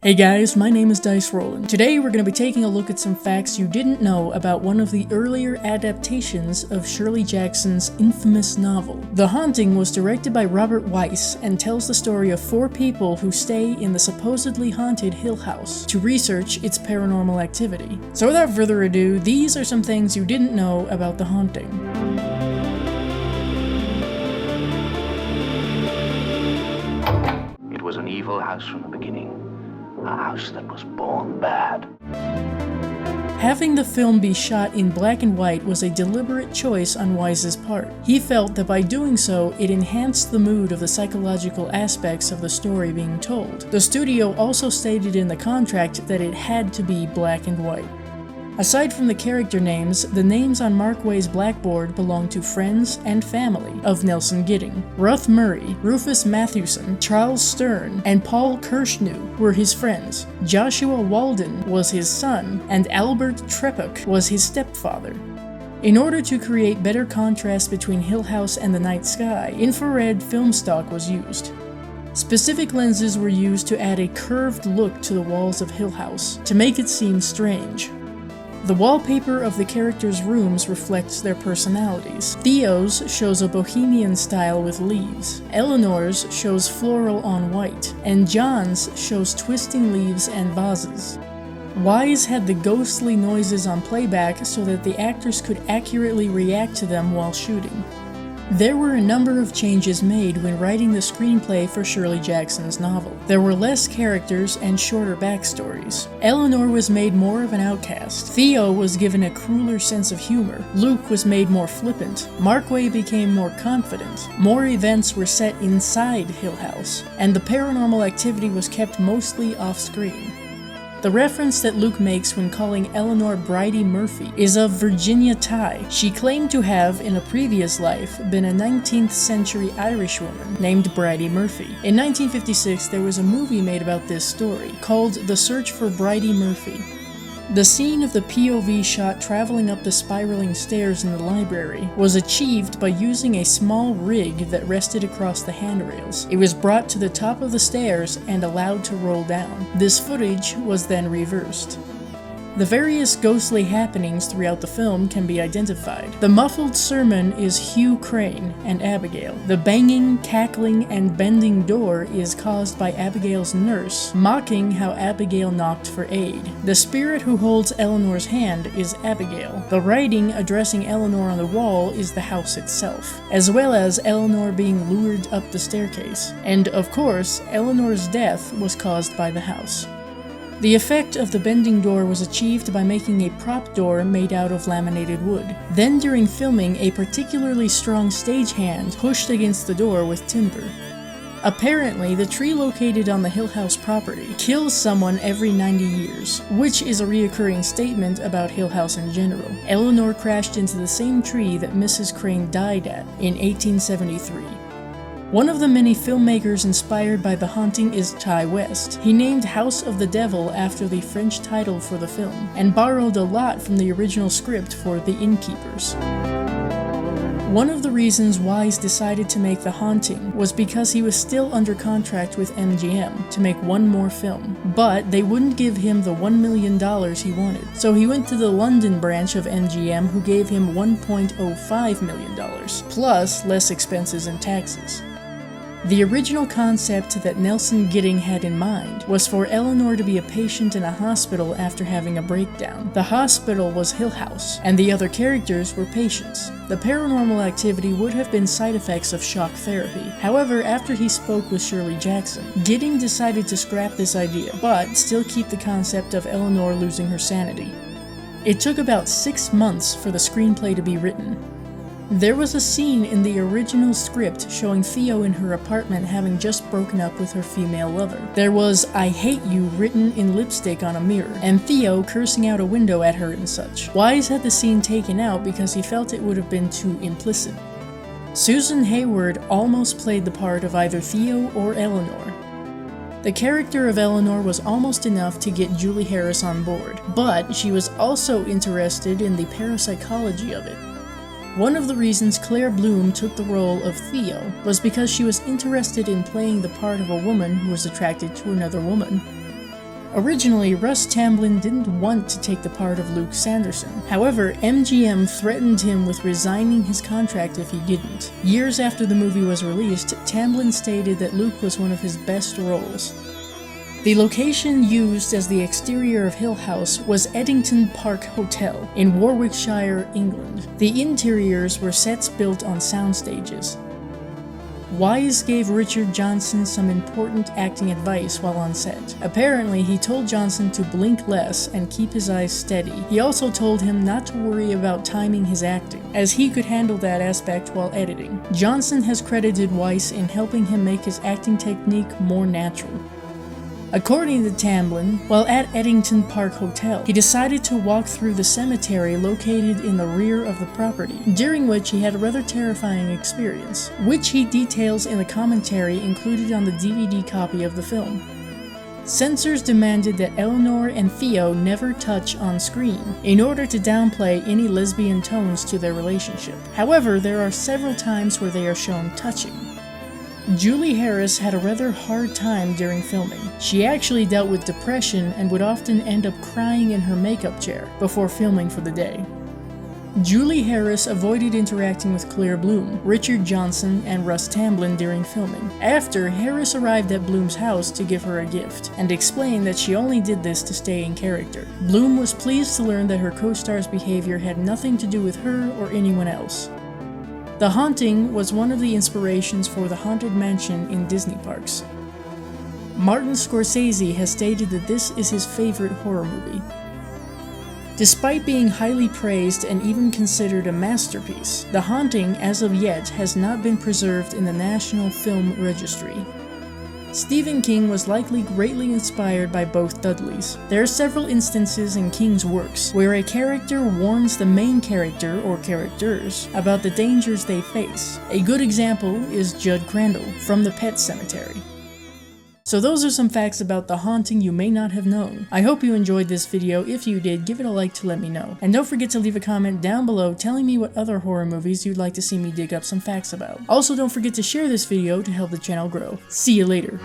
Hey guys, my name is Dice Rollin'. Today we're going to be taking a look at some facts you didn't know about one of the earlier adaptations of Shirley Jackson's infamous novel. The Haunting was directed by Robert Weiss and tells the story of 4 people who stay in the supposedly haunted Hill House to research its paranormal activity. So without further ado, these are some things you didn't know about The Haunting. It was an evil house from the beginning. A house that was born bad. Having the film be shot in black and white was a deliberate choice on Wise's part. He felt that by doing so, it enhanced the mood of the psychological aspects of the story being told. The studio also stated in the contract that it had to be black and white. Aside from the character names, the names on Mark Way's blackboard belong to friends and family of Nelson Gidding. Ruth Murray, Rufus Mathewson, Charles Stern, and Paul Kirschnew were his friends. Joshua Walden was his son, and Albert Trepuck was his stepfather. In order to create better contrast between Hill House and the night sky, infrared film stock was used. Specific lenses were used to add a curved look to the walls of Hill House, to make it seem strange. The wallpaper of the characters' rooms reflects their personalities. Theo's shows a bohemian style with leaves, Eleanor's shows floral on white, and John's shows twisting leaves and vases. Wise had the ghostly noises on playback so that the actors could accurately react to them while shooting. There were a number of changes made when writing the screenplay for Shirley Jackson's novel. There were less characters and shorter backstories. Eleanor was made more of an outcast. Theo was given a crueler sense of humor. Luke was made more flippant. Markway became more confident. More events were set inside Hill House, and the paranormal activity was kept mostly off-screen. The reference that Luke makes when calling Eleanor Bridie Murphy is of Virginia Tighe. She claimed to have, in a previous life, been a 19th century Irish woman named Bridie Murphy. In 1956, there was a movie made about this story, called The Search for Bridie Murphy. The scene of the POV shot traveling up the spiraling stairs in the library was achieved by using a small rig that rested across the handrails. It was brought to the top of the stairs and allowed to roll down. This footage was then reversed. The various ghostly happenings throughout the film can be identified. The muffled sermon is Hugh Crane and Abigail. The banging, cackling, and bending door is caused by Abigail's nurse, mocking how Abigail knocked for aid. The spirit who holds Eleanor's hand is Abigail. The writing addressing Eleanor on the wall is the house itself, as well as Eleanor being lured up the staircase. And, of course, Eleanor's death was caused by the house. The effect of the bending door was achieved by making a prop door made out of laminated wood. Then during filming, a particularly strong stagehand pushed against the door with timber. Apparently, the tree located on the Hill House property kills someone every 90 years, which is a reoccurring statement about Hill House in general. Eleanor crashed into the same tree that Mrs. Crane died at in 1873. One of the many filmmakers inspired by The Haunting is Ty West. He named House of the Devil after the French title for the film, and borrowed a lot from the original script for The Innkeepers. One of the reasons Wise decided to make The Haunting was because he was still under contract with MGM to make one more film, but they wouldn't give him the $1 million he wanted. So he went to the London branch of MGM, who gave him $1.05 million, plus less expenses and taxes. The original concept that Nelson Gidding had in mind was for Eleanor to be a patient in a hospital after having a breakdown. The hospital was Hill House, and the other characters were patients. The paranormal activity would have been side effects of shock therapy. However, after he spoke with Shirley Jackson, Gidding decided to scrap this idea, but still keep the concept of Eleanor losing her sanity. It took about 6 months for the screenplay to be written. There was a scene in the original script showing Theo in her apartment having just broken up with her female lover. There was "I hate you" written in lipstick on a mirror, and Theo cursing out a window at her and such. Wise had the scene taken out because he felt it would have been too implicit. Susan Hayward almost played the part of either Theo or Eleanor. The character of Eleanor was almost enough to get Julie Harris on board, but she was also interested in the parapsychology of it. One of the reasons Claire Bloom took the role of Theo was because she was interested in playing the part of a woman who was attracted to another woman. Originally, Russ Tamblyn didn't want to take the part of Luke Sanderson. However, MGM threatened him with resigning his contract if he didn't. Years after the movie was released, Tamblyn stated that Luke was one of his best roles. The location used as the exterior of Hill House was Eddington Park Hotel in Warwickshire, England. The interiors were sets built on sound stages. Wise gave Richard Johnson some important acting advice while on set. Apparently, he told Johnson to blink less and keep his eyes steady. He also told him not to worry about timing his acting, as he could handle that aspect while editing. Johnson has credited Weiss in helping him make his acting technique more natural. According to Tamblyn, while at Eddington Park Hotel, he decided to walk through the cemetery located in the rear of the property, during which he had a rather terrifying experience, which he details in the commentary included on the DVD copy of the film. Censors demanded that Eleanor and Theo never touch on screen, in order to downplay any lesbian tones to their relationship. However, there are several times where they are shown touching. Julie Harris had a rather hard time during filming. She actually dealt with depression and would often end up crying in her makeup chair before filming for the day. Julie Harris avoided interacting with Claire Bloom, Richard Johnson, and Russ Tamblyn during filming. After, Harris arrived at Bloom's house to give her a gift, and explained that she only did this to stay in character. Bloom was pleased to learn that her co-star's behavior had nothing to do with her or anyone else. The Haunting was one of the inspirations for the Haunted Mansion in Disney parks. Martin Scorsese has stated that this is his favorite horror movie. Despite being highly praised and even considered a masterpiece, The Haunting, as of yet, has not been preserved in the National Film Registry. Stephen King was likely greatly inspired by both Dudleys. There are several instances in King's works where a character warns the main character or characters about the dangers they face. A good example is Judd Crandall from The Pet Sematary. So those are some facts about The Haunting you may not have known. I hope you enjoyed this video. If you did, give it a like to let me know. And don't forget to leave a comment down below telling me what other horror movies you'd like to see me dig up some facts about. Also, don't forget to share this video to help the channel grow. See you later.